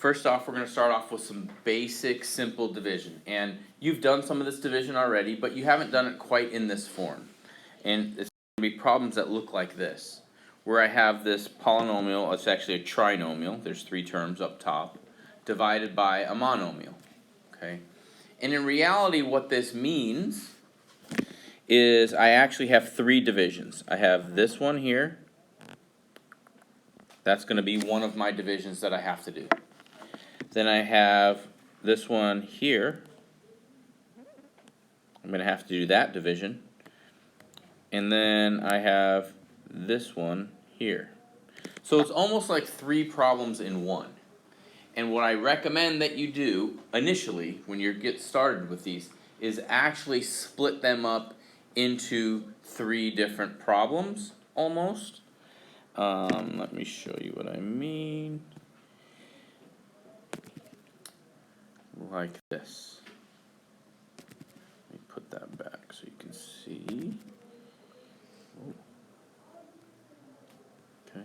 First off, we're going to start off with some basic simple division. And you've done some of this division already, but you haven't done it quite in this form. And it's going to be problems that look like this, where I have this polynomial, it's actually a trinomial, there's three terms up top, divided by a monomial. Okay? And in reality, what this means is I actually have three divisions. I have this one here. That's going to be one of my divisions that I have to do. Then I have this one here. I'm going to have to do that division. And then I have this one here. So it's almost like three problems in one. And what I recommend that you do initially when you get started with these is actually split them up into three different problems almost. Let me show you what I mean. Like this. Let me put that back so you can see. Ooh. Okay.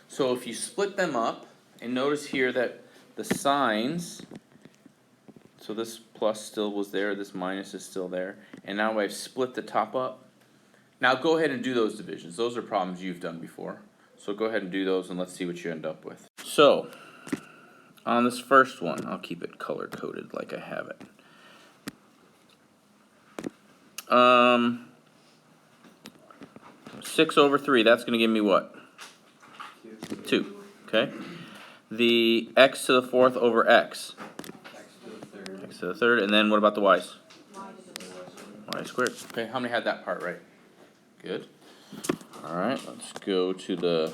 So if you split them up, and notice here that the signs, so this plus still was there, this minus is still there, and now I've split the top up. Now go ahead and do those divisions. Those are problems you've done before. So go ahead and do those and let's see what you end up with. So, on this first one, I'll keep it color-coded like I have it. 6 over 3, that's going to give me what? 2. Okay. The x to the fourth over x. X to the third. And then what about the y's? Y squared. Okay, how many had that part right? Good. Alright, let's go to the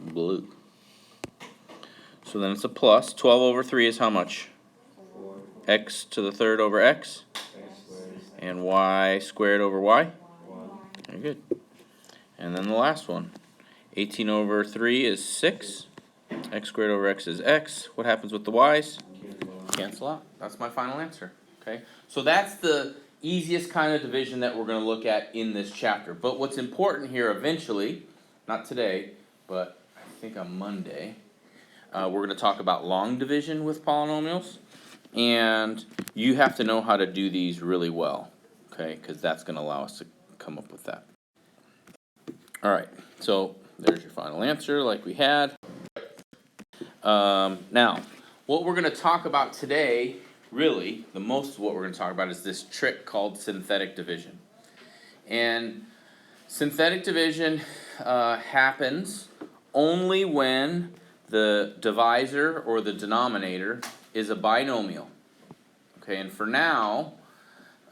blue. So then it's a plus. 12 over 3 is how much? 4. X to the third over x. And y squared over y? 1. Very good. And then the last one. 18 over 3 is 6. X squared over x is x. What happens with the y's? Cancel out. That's my final answer. Okay. So that's the easiest kind of division that we're going to look at in this chapter. But what's important here eventually, not today, but I think on Monday, we're going to talk about long division with polynomials, and you have to know how to do these really well, okay, because that's going to allow us to come up with that. Alright, so there's your final answer like we had. Now, what we're going to talk about today, really, the most of what we're going to talk about is this trick called synthetic division. And synthetic division happens only when the divisor or the denominator is a binomial. Okay, and for now,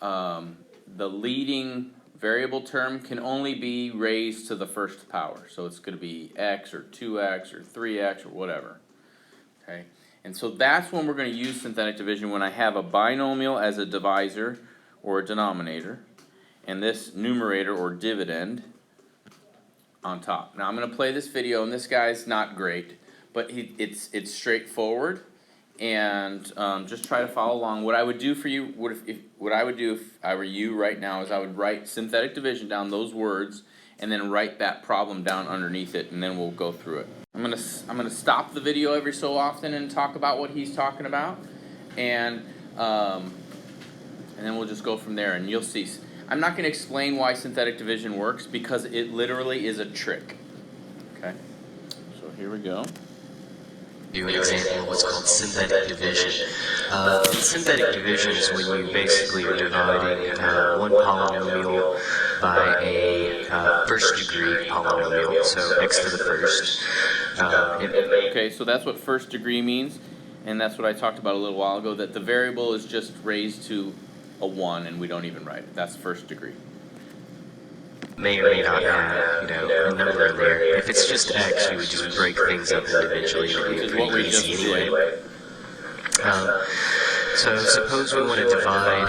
the leading variable term can only be raised to the first power. So it's going to be x or 2x or 3x or whatever. Okay, and so that's when we're going to use synthetic division, when I have a binomial as a divisor or a denominator, and this numerator or dividend on top. Now I'm going to play this video, and this guy's not great, but it's straightforward, and just try to follow along. What I would do for you, what I would do if I were you right now, is I would write synthetic division down, those words, and then write that problem down underneath it, and then we'll go through it. I'm gonna stop the video every so often and talk about what he's talking about, and then we'll just go from there, and you'll see. I'm not going to explain why synthetic division works because it literally is a trick. Okay, so here we go. Do an example of what's called synthetic division. Synthetic division is when you basically are dividing one polynomial by a first degree polynomial, so x to the first. Okay, so that's what first degree means, and that's what I talked about a little while ago, that the variable is just raised to a 1 and we don't even write it. That's first degree. May or may not have, a number in there. If it's just x, you would just break things up individually. Which is what we just did. So suppose we want to divide,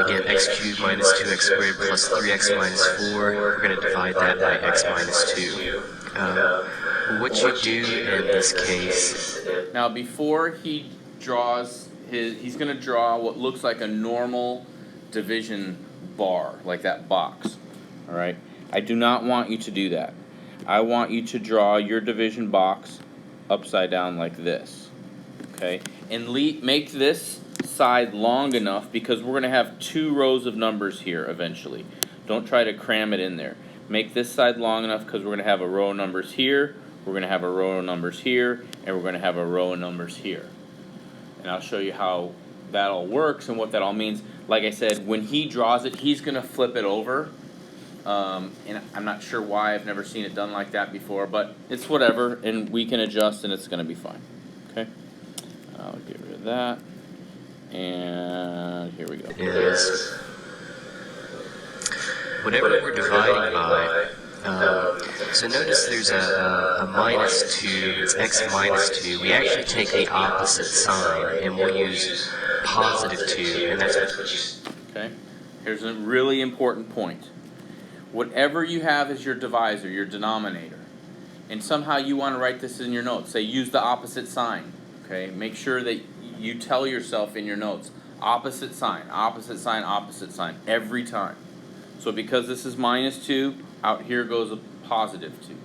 again, x cubed minus 2x squared plus 3x minus 4. We're going to divide that by x minus 2. What you do in this case... Now before he draws he's going to draw what looks like a normal division bar, like that box. Alright? I do not want you to do that. I want you to draw your division box upside down like this. okay? And make this side long enough because we're going to have 2 rows of numbers here eventually. Don't try to cram it in there. Make this side long enough because we're going to have a row of numbers here, we're going to have a row of numbers here, and we're going to have a row of numbers here. And I'll show you how that all works and what that all means. Like I said, when he draws it, he's going to flip it over. And I'm not sure why, I've never seen it done like that before, but it's whatever, and we can adjust and it's going to be fine. Okay? I'll get rid of that. And here we go. Is whatever we're dividing by, so notice there's a minus 2, it's x minus 2. We actually take the opposite sign and we'll use positive 2, and that's what you... Okay? Here's a really important point. Whatever you have as your divisor, your denominator, and somehow you want to write this in your notes, say use the opposite sign. Okay? Make sure that you tell yourself in your notes, opposite sign, every time. So because this is minus 2, out here goes a positive 2.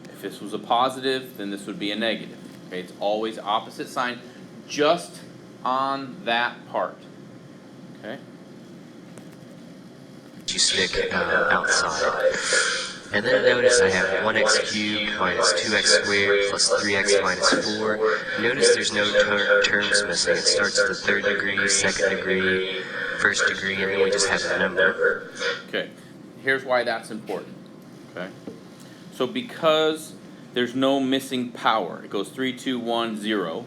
If this was a positive, then this would be a negative. Okay, it's always opposite sign, just on that part. Okay? You stick outside. And then notice I have 1x cubed minus 2x squared plus 3x minus 4. Notice there's no terms missing. It starts at the 3rd degree, 2nd degree, 1st degree, and then we just have a number. Okay, here's why that's important. Okay, so because there's no missing power, it goes 3, 2, 1, 0,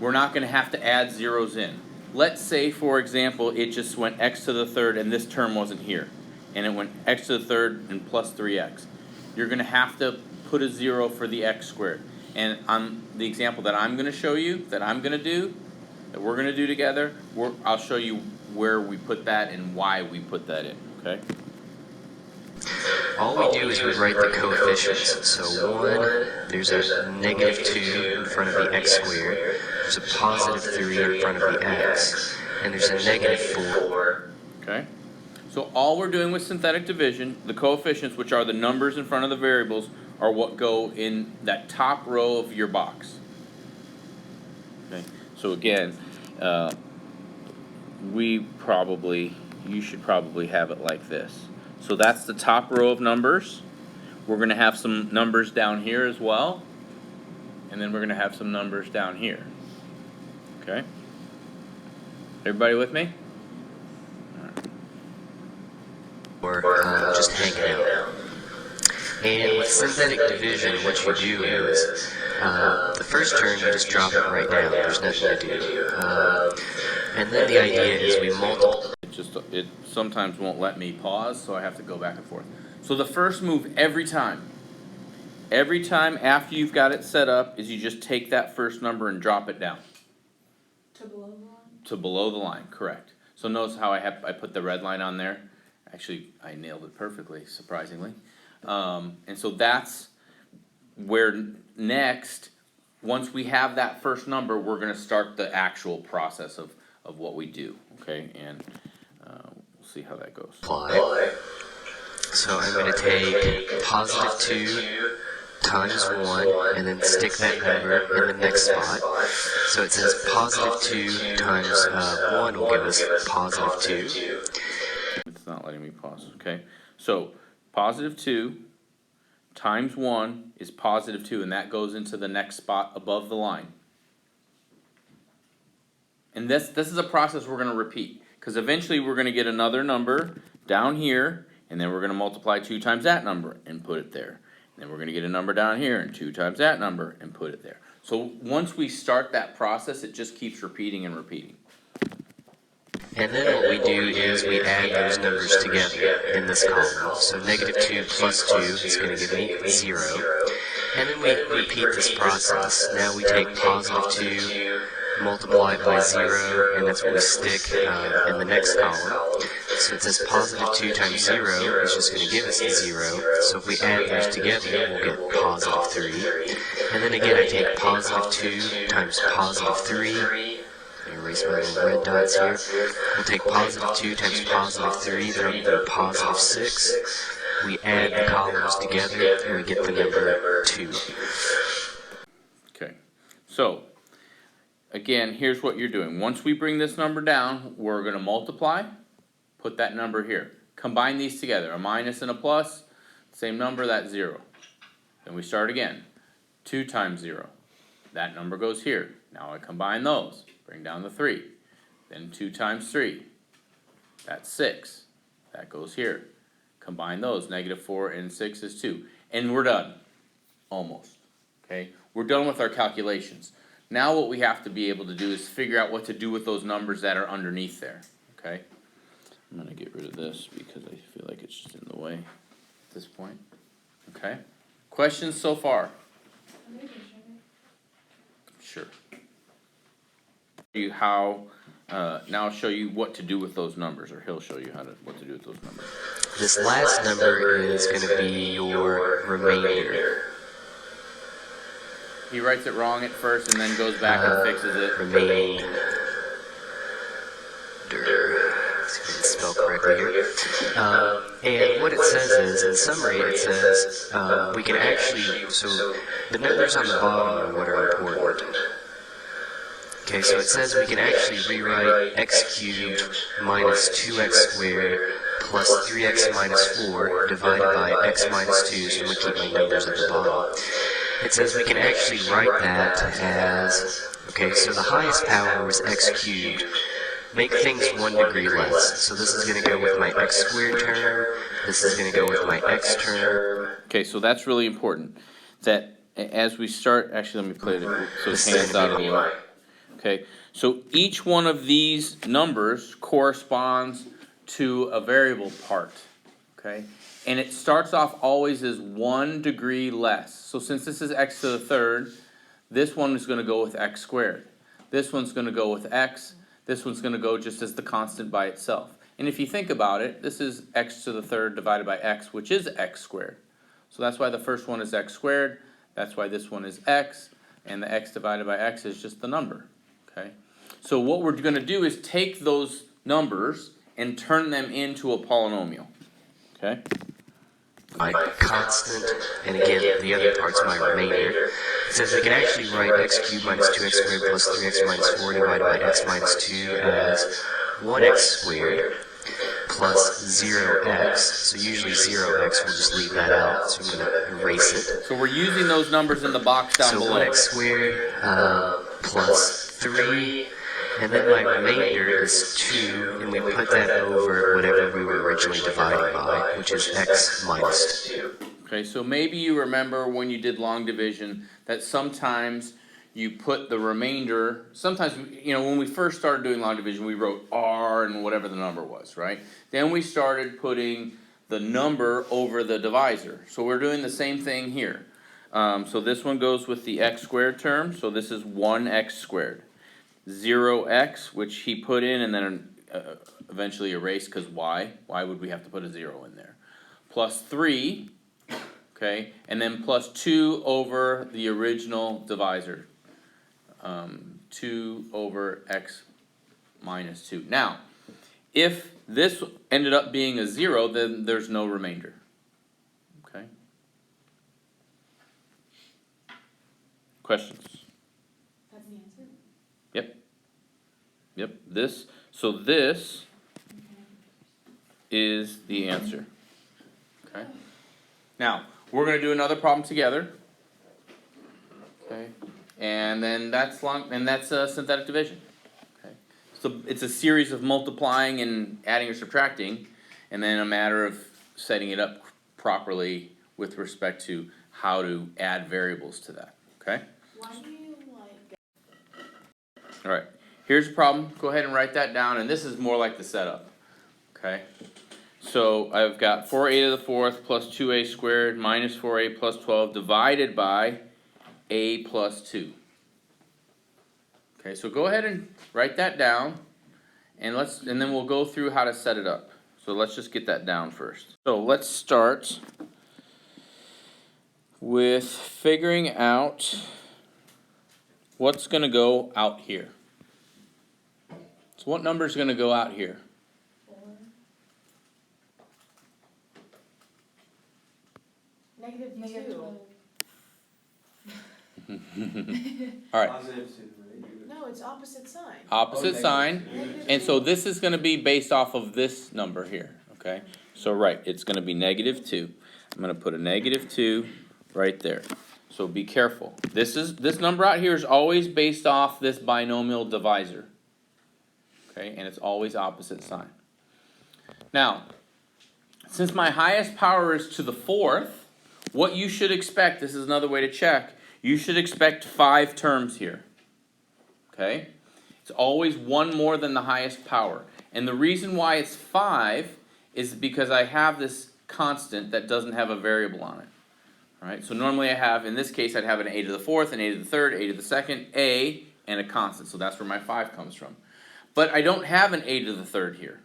we're not going to have to add zeros in. Let's say, for example, it just went x to the 3rd and this term wasn't here, and it went x to the 3rd and plus 3x. You're going to have to put a 0 for the x squared. And on the example that I'm going to show you, that we're going to do together, I'll show you where we put that and why we put that in, okay? All we do is we write the coefficients. So 1, there's a negative 2 in front of the x squared, there's a positive 3 in front of the x, and there's a negative 4. Okay? So all we're doing with synthetic division, the coefficients, which are the numbers in front of the variables, are what go in that top row of your box. Okay? So again, you should probably have it like this. So that's the top row of numbers. We're going to have some numbers down here as well. And then we're going to have some numbers down here. Okay? Everybody with me? Or just hanging out. And with synthetic division, what you do is, the first term you just drop it right down, there's nothing to do. And then the idea is we multiply. It sometimes won't let me pause, so I have to go back and forth. So the first move every time after you've got it set up, is you just take that first number and drop it down. To below the line? To below the line, correct. So notice how I put the red line on there? Actually, I nailed it perfectly, surprisingly. And so that's where next, once we have that first number, we're going to start the actual process of what we do, okay? And we'll see how that goes. So I'm going to take positive 2 times 1 and then stick that number in the next spot. So it says positive 2 times 1 will give us positive 2. It's not letting me pause, okay? So positive 2 times 1 is positive 2, and that goes into the next spot above the line. And this is a process we're going to repeat, because eventually we're going to get another number down here, and then we're going to multiply 2 times that number and put it there. And then we're going to get a number down here and 2 times that number and put it there. So once we start that process, it just keeps repeating and repeating. And then what we do is we add those numbers together in this column. So negative 2 plus 2 is going to give me 0. And then we repeat this process. Now we take positive 2, multiply it by 0, and that's what we stick in the next column. So it says positive 2 times 0 is just going to give us 0. So if we add those together, we'll get positive 3. And then again, I take positive 2 times positive 3. Erase my little red dots here. We'll take positive 2 times positive 3, then we'll do positive 6. We add the columns together, and we get the number 2. Okay, so again, here's what you're doing. Once we bring this number down, we're gonna multiply, put that number here. Combine these together, a minus and a plus, same number, that's 0. Then we start again, 2 times 0. That number goes here. Now I combine those, bring down the 3. Then 2 times 3, that's 6. That goes here. Combine those, -4 and 6 is 2. And we're done, almost, okay? We're done with our calculations. Now what we have to be able to do is figure out what to do with those numbers that are underneath there, okay? I'm gonna get rid of this because I feel like it's just in the way at this point, okay? Questions so far? Sure. Now I'll show you what to do with those numbers, or he'll show you what to do with those numbers. This last number is going to be your remainder. He writes it wrong at first and then goes back and fixes it. Remainder. Let's see if I can spell correctly here. And what it says is, in summary, it says we can actually, so the numbers on the bottom are what are important. Okay, so it says we can actually rewrite x cubed minus 2x squared plus 3x minus 4 divided by x minus 2, so I'm going to keep my numbers at the bottom. It says we can actually write that as, okay, so the highest power was x cubed. Make things 1 degree less. So this is going to go with my x squared term, this is going to go with my x term. Okay, so that's really important. That as we start, actually let me play it so his hand's out of the way. Okay, so each one of these numbers corresponds to a variable part, okay? And it starts off always as 1 degree less. So since this is x to the third, this one is going to go with x squared. This one's going to go with x. This one's going to go just as the constant by itself. And if you think about it, this is x to the third divided by x, which is x squared. So that's why the first one is x squared. That's why this one is x. And the x divided by x is just the number. Okay, so what we're going to do is take those numbers and turn them into a polynomial. Okay. My constant, and again, the other part's my remainder. It says we can actually write x cubed minus 2x squared plus 3x minus 4 divided by x minus 2 as 1x squared plus 0x. So usually 0x, we'll just leave that out, so I'm going to erase it. So we're using those numbers in the box down below. So 1x squared plus 3, and then my remainder is 2, and we put that over whatever we were originally dividing by, which is x minus 2. Okay, so maybe you remember when you did long division that sometimes you put the remainder, sometimes, you know, when we first started doing long division, we wrote r and whatever the number was, right? Then we started putting the number over the divisor. So we're doing the same thing here. So this one goes with the x squared term, so this is 1x squared. 0x, which he put in and then eventually erased, because why? Why would we have to put a 0 in there? Plus 3, okay, and then plus 2 over the original divisor. 2 over x minus 2. Now, if this ended up being a 0, then there's no remainder. Okay? Questions? That's the answer? Yep, this is the answer. Okay? Now, we're going to do another problem together. Okay? And then that's synthetic division. Okay? So it's a series of multiplying and adding or subtracting, and then a matter of setting it up properly with respect to how to add variables to that. Okay? Why do you like... Alright, here's a problem. Go ahead and write that down, and this is more like the setup. Okay? So I've got 4a to the fourth plus 2a squared minus 4a plus 12 divided by a plus 2. Okay, so go ahead and write that down, and then we'll go through how to set it up. So let's just get that down first. So let's start with figuring out what's going to go out here. So what number is going to go out here? 4. -2. All right. No, No, it's opposite sign. Opposite sign. Negative And so two. this is gonna be based off of this number here, okay? So right, it's gonna be -2. I'm gonna put a -2 right there. So be careful. This number out here is always based off this binomial divisor. Okay, and it's always opposite sign. Now, since my highest power is to the 4th, what you should expect, this is another way to check, you should expect 5 terms here. Okay? It's always one more than the highest power. And the reason why it's 5 is because I have this constant that doesn't have a variable on it. Alright, so normally I have, in this case, I'd have an a to the 4th, an a to the 3rd, a to the 2nd, a, and a constant. So that's where my 5 comes from. But I don't have an a to the 3rd here.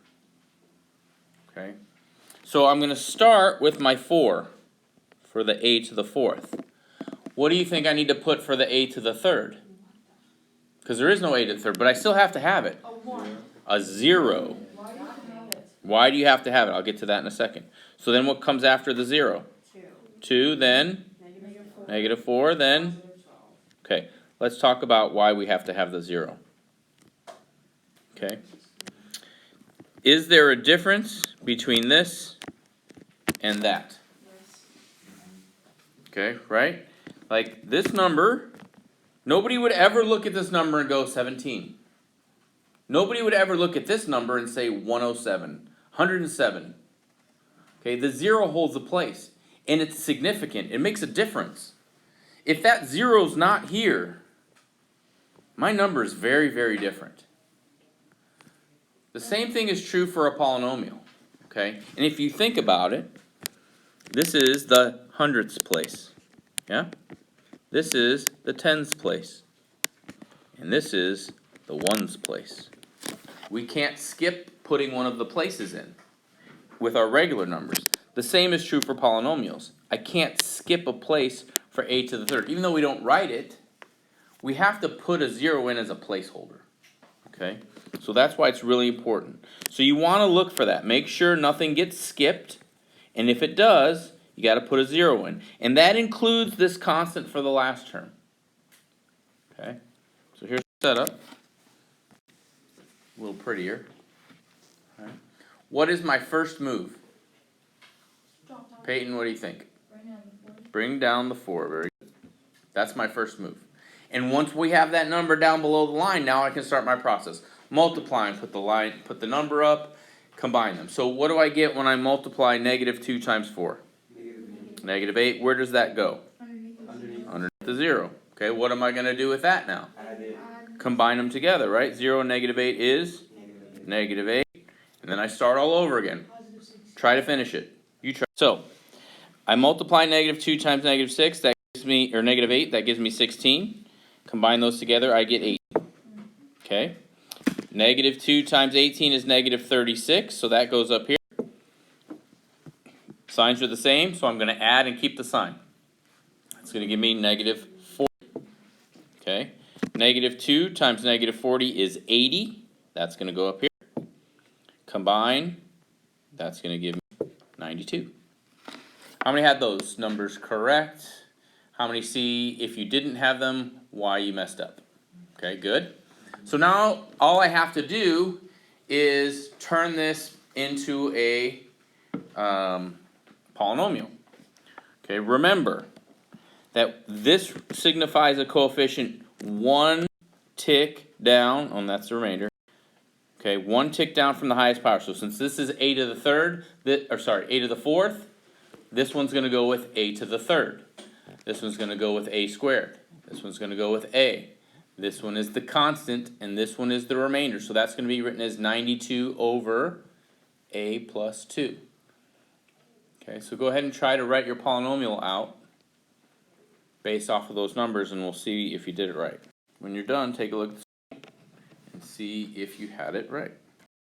Okay? So I'm going to start with my 4 for the a to the 4th. What do you think I need to put for the a to the 3rd? Because there is no a to the 3rd, but I still have to have it. A 1. A 0. Why do you have it? Why do you have to have it? I'll get to that in a second. So then what comes after the 0? 2, then -4, then? Okay, let's talk about why we have to have the 0. Okay. Is there a difference between this and that? Okay, right? Like this number, nobody would ever look at this number and go 17. Nobody would ever look at this number and say 107, 107. Okay, the 0 holds a place, and it's significant. It makes a difference. If that 0's not here, my number is very, very different. The same thing is true for a polynomial, okay? And if you think about it, this is the hundredths place, yeah? This is the tens place, and this is the ones place. We can't skip putting one of the places in with our regular numbers. The same is true for polynomials. I can't skip a place for a to the 3rd. Even though we don't write it, we have to put a 0 in as a placeholder, okay? So that's why it's really important. So you want to look for that. Make sure nothing gets skipped, and if it does, you got to put a 0 in. And that includes this constant for the last term. Okay? So here's the setup. A little prettier. All right. What is my first move? Drop down. Peyton, what do you think? Right now, the 40. Bring down the 4. Very good. That's my first move. And once we have that number down below the line, now I can start my process. Multiplying, put the number up, combine them. So what do I get when I multiply -2 times 4? -8. Where does that go? Underneath the 0. Okay, what am I going to do with that now? Combine them together, right? 0 and -8 is -8. And then I start all over again. Positive 6. Try to finish it. You try. So, I multiply -2 times -6, that gives me, or -8, that gives me 16. Combine those together, I get 8. Okay? -2 times 18 is -36, so that goes up here. Signs are the same, so I'm going to add and keep the sign. That's going to give me -40. Okay? -2 times -40 is 80. That's going to go up here. Combine, that's going to give me 92. How many had those numbers correct? How many see if you didn't have them, why you messed up? Okay, good. So now all I have to do is turn this into a polynomial. Okay, remember that this signifies a coefficient 1 tick down, and that's the remainder. Okay, 1 tick down from the highest power. So since this is a to the 3rd, a to the 4th, this one's going to go with a to the 3rd. This one's going to go with a squared. This one's going to go with a. This one is the constant, and this one is the remainder. So that's going to be written as 92 over a plus 2. Okay, so go ahead and try to write your polynomial out based off of those numbers, and we'll see if you did it right. When you're done, take a look at the and see if you had it right.